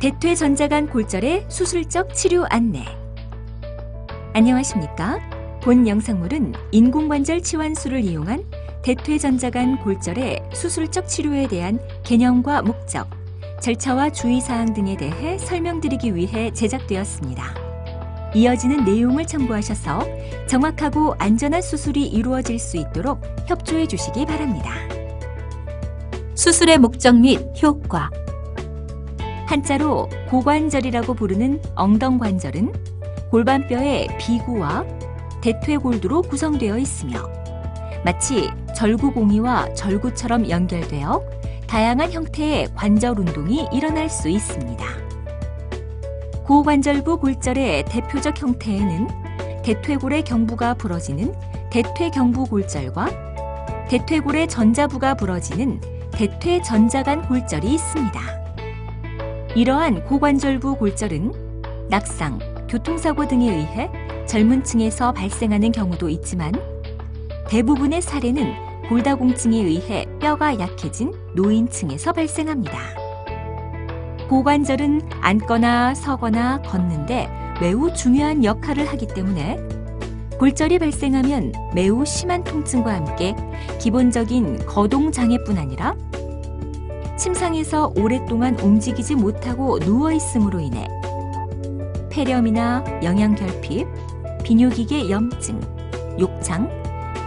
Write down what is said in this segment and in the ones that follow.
대퇴전자간 골절의 수술적 치료 안내. 안녕하십니까? 본 영상물은 인공관절 치환술을 이용한 대퇴전자간 골절의 수술적 치료에 대한 개념과 목적, 절차와 주의사항 등에 대해 설명드리기 위해 제작되었습니다. 이어지는 내용을 참고하셔서 정확하고 안전한 수술이 이루어질 수 있도록 협조해 주시기 바랍니다. 수술의 목적 및 효과. 한자로 고관절이라고 부르는 엉덩관절은 골반뼈의 비구와 대퇴골두로 구성되어 있으며 마치 절구공이와 절구처럼 연결되어 다양한 형태의 관절 운동이 일어날 수 있습니다. 고관절부 골절의 대표적 형태에는 대퇴골의 경부가 부러지는 대퇴경부골절과 대퇴골의 전자부가 부러지는 대퇴전자간 골절이 있습니다. 이러한 고관절부 골절은 낙상, 교통사고 등에 의해 젊은 층에서 발생하는 경우도 있지만 대부분의 사례는 골다공증에 의해 뼈가 약해진 노인층에서 발생합니다. 고관절은 앉거나 서거나 걷는데 매우 중요한 역할을 하기 때문에 골절이 발생하면 매우 심한 통증과 함께 기본적인 거동장애뿐 아니라 침상에서 오랫동안 움직이지 못하고 누워있음으로 인해 폐렴이나 영양결핍, 비뇨기계 염증, 욕창,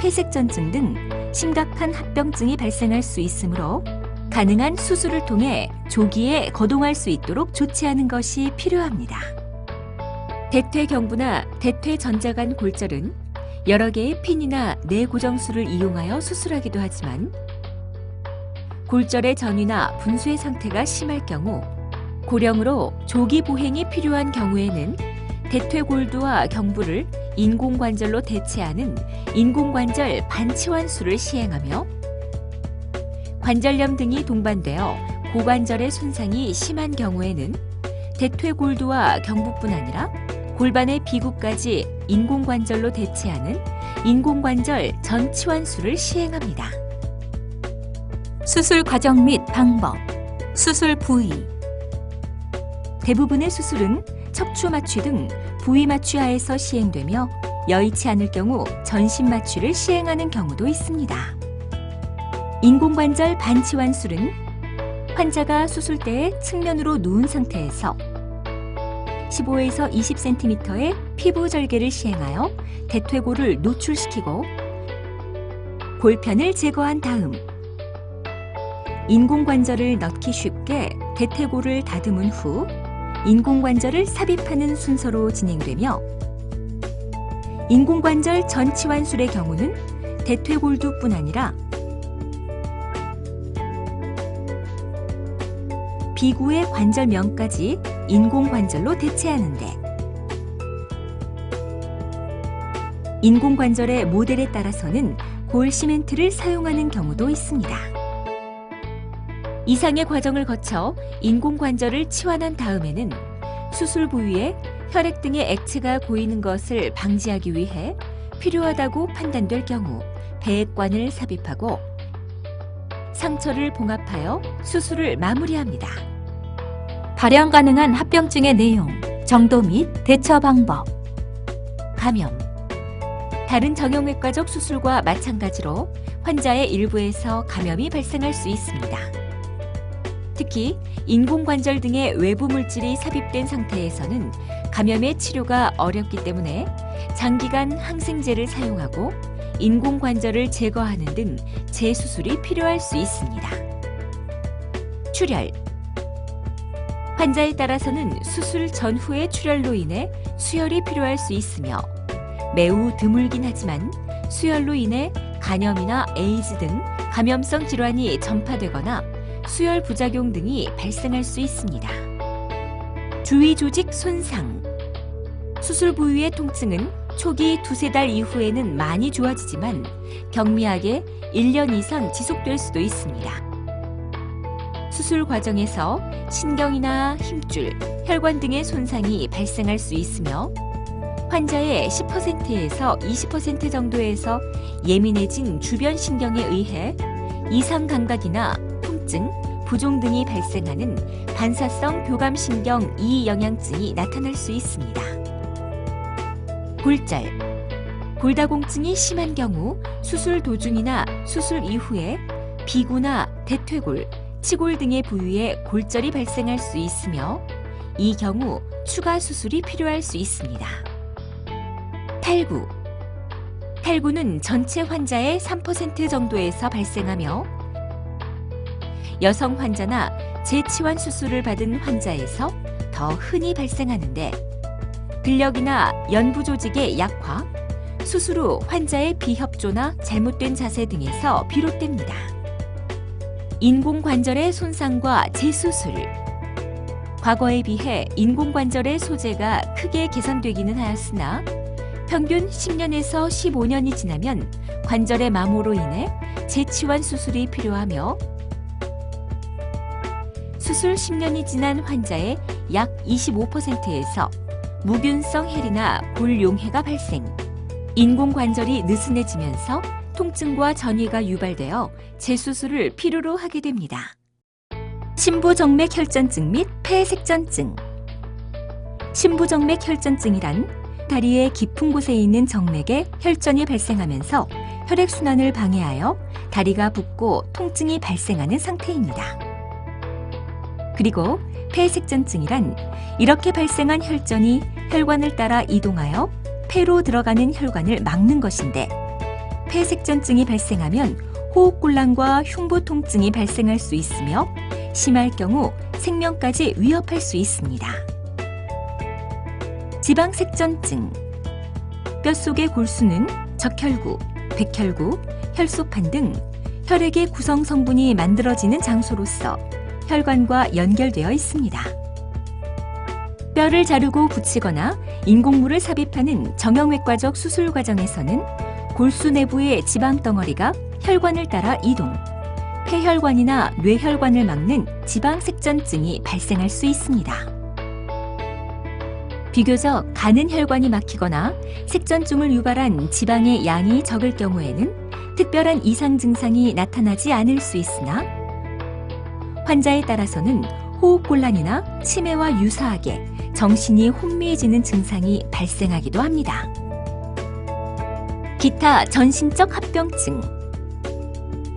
폐색전증 등 심각한 합병증이 발생할 수 있으므로 가능한 수술을 통해 조기에 거동할 수 있도록 조치하는 것이 필요합니다. 대퇴경부나 대퇴전자간 골절은 여러 개의 핀이나 뇌고정술을 이용하여 수술하기도 하지만 골절의 전이나 분수의 상태가 심할 경우 고령으로 조기 보행이 필요한 경우에는 대퇴골두와 경부를 인공관절로 대체하는 인공관절 반치환술을 시행하며 관절염 등이 동반되어 고관절의 손상이 심한 경우에는 대퇴골두와 경부뿐 아니라 골반의 비구까지 인공관절로 대체하는 인공관절 전치환술을 시행합니다. 수술 과정 및 방법, 수술 부위. 대부분의 수술은 척추 마취 등 부위 마취 하에서 시행되며 여의치 않을 경우 전신 마취를 시행하는 경우도 있습니다. 인공관절 반치환술은 환자가 수술대에 측면으로 누운 상태에서 15에서 20cm의 피부 절개를 시행하여 대퇴골을 노출시키고 골편을 제거한 다음 인공관절을 넣기 쉽게 대퇴골을 다듬은 후 인공관절을 삽입하는 순서로 진행되며 인공관절 전치환술의 경우는 대퇴골두뿐 아니라 비구의 관절면까지 인공관절로 대체하는데 인공관절의 모델에 따라서는 골 시멘트를 사용하는 경우도 있습니다. 이상의 과정을 거쳐 인공관절을 치환한 다음에는 수술 부위에 혈액 등의 액체가 고이는 것을 방지하기 위해 필요하다고 판단될 경우 배액관을 삽입하고 상처를 봉합하여 수술을 마무리합니다. 발현 가능한 합병증의 내용, 정도 및 대처 방법. 감염. 다른 정형외과적 수술과 마찬가지로 환자의 일부에서 감염이 발생할 수 있습니다. 특히 인공관절 등의 외부 물질이 삽입된 상태에서는 감염의 치료가 어렵기 때문에 장기간 항생제를 사용하고 인공관절을 제거하는 등 재수술이 필요할 수 있습니다. 출혈. 환자에 따라서는 수술 전후의 출혈로 인해 수혈이 필요할 수 있으며 매우 드물긴 하지만 수혈로 인해 간염이나 에이즈 등 감염성 질환이 전파되거나 수혈 부작용 등이 발생할 수 있습니다. 주위 조직 손상. 수술 부위의 통증은 초기 2-3달 이후에는 많이 좋아지지만 경미하게 1년 이상 지속될 수도 있습니다. 수술 과정에서 신경이나 힘줄, 혈관 등의 손상이 발생할 수 있으며 환자의 10%에서 20% 정도에서 예민해진 주변 신경에 의해 이상 감각이나 통증, 부종 등이 발생하는 반사성 교감신경 이영양증이 나타날 수 있습니다. 골절. 골다공증이 심한 경우 수술 도중이나 수술 이후에 비구나 대퇴골, 치골 등의 부위에 골절이 발생할 수 있으며 이 경우 추가 수술이 필요할 수 있습니다. 탈구. 탈구는 전체 환자의 3% 정도에서 발생하며 여성 환자나 재치환 수술을 받은 환자에서 더 흔히 발생하는데 근력이나 연부 조직의 약화, 수술 후 환자의 비협조나 잘못된 자세 등에서 비롯됩니다. 인공관절의 손상과 재수술. 과거에 비해 인공관절의 소재가 크게 개선되기는 하였으나 평균 10년에서 15년이 지나면 관절의 마모로 인해 재치환 수술이 필요하며 수술 10년이 지난 환자의 약 25%에서 무균성 해리나 골용해가 발생, 인공관절이 느슨해지면서 통증과 전이가 유발되어 재수술을 필요로 하게 됩니다. 심부정맥 혈전증 및 폐색전증. 심부정맥 혈전증이란 다리의 깊은 곳에 있는 정맥에 혈전이 발생하면서 혈액순환을 방해하여 다리가 붓고 통증이 발생하는 상태입니다. 그리고 폐색전증이란 이렇게 발생한 혈전이 혈관을 따라 이동하여 폐로 들어가는 혈관을 막는 것인데 폐색전증이 발생하면 호흡곤란과 흉부 통증이 발생할 수 있으며 심할 경우 생명까지 위협할 수 있습니다. 지방색전증. 뼛속의 골수는 적혈구, 백혈구, 혈소판 등 혈액의 구성 성분이 만들어지는 장소로서 혈관과 연결되어 있습니다. 뼈를 자르고 붙이거나 인공물을 삽입하는 정형외과적 수술 과정에서는 골수 내부의 지방 덩어리가 혈관을 따라 이동, 폐혈관이나 뇌혈관을 막는 지방색전증이 발생할 수 있습니다. 비교적 가는 혈관이 막히거나 색전증을 유발한 지방의 양이 적을 경우에는 특별한 이상 증상이 나타나지 않을 수 있으나 환자에 따라서는 호흡곤란이나 치매와 유사하게 정신이 혼미해지는 증상이 발생하기도 합니다. 기타 전신적 합병증.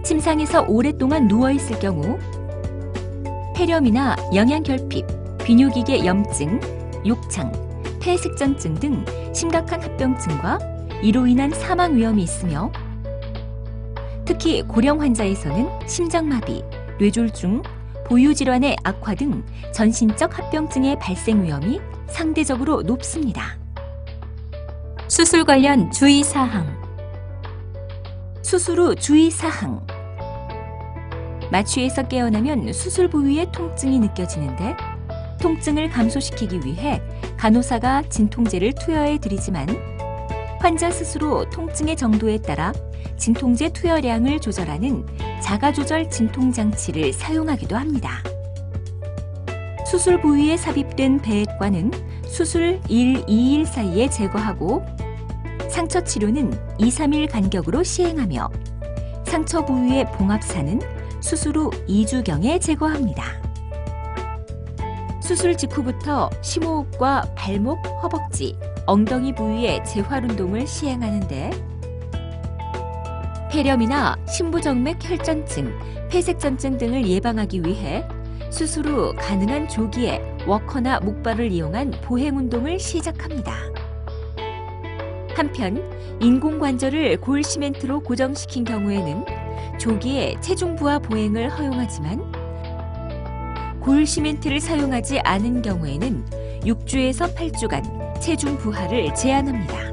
침상에서 오랫동안 누워있을 경우 폐렴이나 영양결핍, 비뇨기계 염증, 욕창, 폐색전증 등 심각한 합병증과 이로 인한 사망 위험이 있으며 특히 고령 환자에서는 심장마비, 뇌졸중, 보유질환의 악화 등 전신적 합병증의 발생 위험이 상대적으로 높습니다. 수술 관련 주의사항. 수술 후 주의사항. 마취에서 깨어나면 수술 부위에 통증이 느껴지는데 통증을 감소시키기 위해 간호사가 진통제를 투여해 드리지만 환자 스스로 통증의 정도에 따라 진통제 투여량을 조절하는 자가조절 진통장치를 사용하기도 합니다. 수술 부위에 삽입된 배액관은 수술 1, 2일 사이에 제거하고 상처 치료는 2, 3일 간격으로 시행하며 상처 부위의 봉합사는 수술 후 2주경에 제거합니다. 수술 직후부터 심호흡과 발목, 허벅지, 엉덩이 부위의 재활운동을 시행하는데 폐렴이나 심부정맥 혈전증, 폐색전증 등을 예방하기 위해 수술 후 가능한 조기에 워커나 목발을 이용한 보행운동을 시작합니다. 한편 인공관절을 골 시멘트로 고정시킨 경우에는 조기에 체중 부하 보행을 허용하지만 골 시멘트를 사용하지 않은 경우에는 6주에서 8주간 체중 부하를 제한합니다.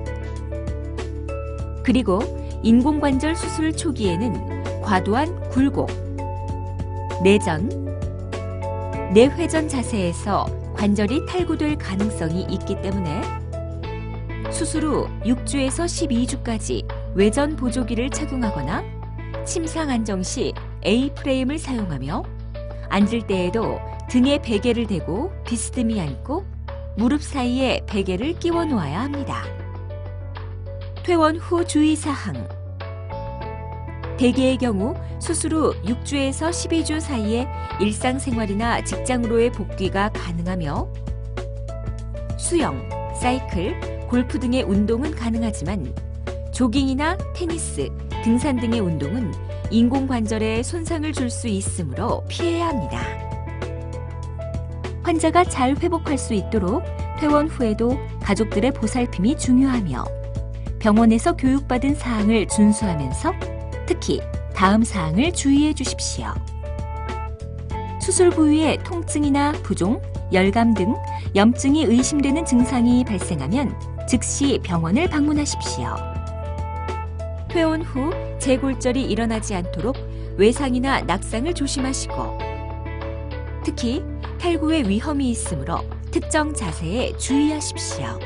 그리고 인공관절 수술 초기에는 과도한 굴곡, 내전, 내회전 자세에서 관절이 탈구될 가능성이 있기 때문에 수술 후 6주에서 12주까지 외전 보조기를 착용하거나 침상 안정 시 A프레임을 사용하며 앉을 때에도 등에 베개를 대고 비스듬히 앉고 무릎 사이에 베개를 끼워 놓아야 합니다. 퇴원 후 주의사항. 대개의 경우 수술 후 6주에서 12주 사이에 일상생활이나 직장으로의 복귀가 가능하며 수영, 사이클, 골프 등의 운동은 가능하지만 조깅이나 테니스, 등산 등의 운동은 인공관절에 손상을 줄 수 있으므로 피해야 합니다. 환자가 잘 회복할 수 있도록 퇴원 후에도 가족들의 보살핌이 중요하며 병원에서 교육받은 사항을 준수하면서 특히 다음 사항을 주의해 주십시오. 수술 부위에 통증이나 부종, 열감 등 염증이 의심되는 증상이 발생하면 즉시 병원을 방문하십시오. 퇴원 후 재골절이 일어나지 않도록 외상이나 낙상을 조심하시고 특히 탈구의 위험이 있으므로 특정 자세에 주의하십시오.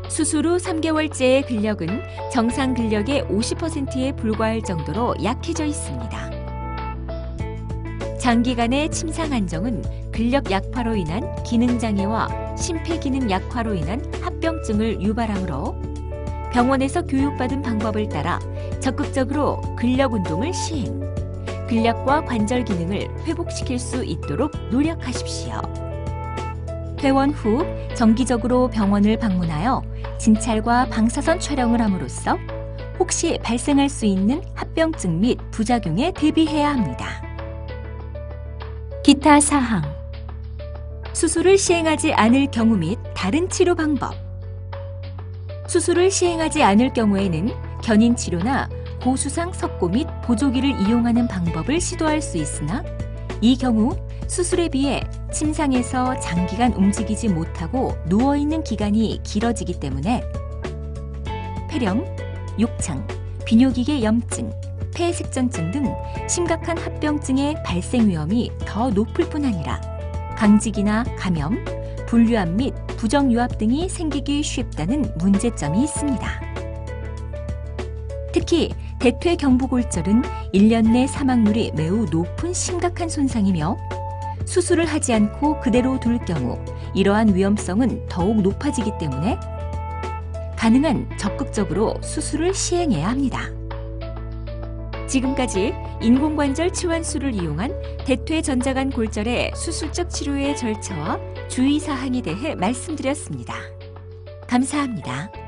수술 후 3개월째의 근력은 정상 근력의 50%에 불과할 정도로 약해져 있습니다. 장기간의 침상 안정은 근력 약화로 인한 기능장애와 심폐기능 약화로 인한 합병증을 유발하므로 병원에서 교육받은 방법을 따라 적극적으로 근력 운동을 시행, 근력과 관절 기능을 회복시킬 수 있도록 노력하십시오. 퇴원 후 정기적으로 병원을 방문하여 진찰과 방사선 촬영을 함으로써 혹시 발생할 수 있는 합병증 및 부작용에 대비해야 합니다. 기타 사항, 수술을 시행하지 않을 경우 및 다른 치료 방법. 수술을 시행하지 않을 경우에는 견인 치료나 고수상 석고 및 보조기를 이용하는 방법을 시도할 수 있으나 이 경우 수술에 비해 침상에서 장기간 움직이지 못하고 누워있는 기간이 길어지기 때문에 폐렴, 욕창, 비뇨기계 염증, 폐색전증 등 심각한 합병증의 발생 위험이 더 높을 뿐 아니라 강직이나 감염, 분류암 및 부정유압 등이 생기기 쉽다는 문제점이 있습니다. 특히 대퇴 경부골절은 1년 내 사망률이 매우 높은 심각한 손상이며 수술을 하지 않고 그대로 둘 경우 이러한 위험성은 더욱 높아지기 때문에 가능한 적극적으로 수술을 시행해야 합니다. 지금까지 인공관절 치환술을 이용한 대퇴 전자간 골절의 수술적 치료의 절차와 주의사항에 대해 말씀드렸습니다. 감사합니다.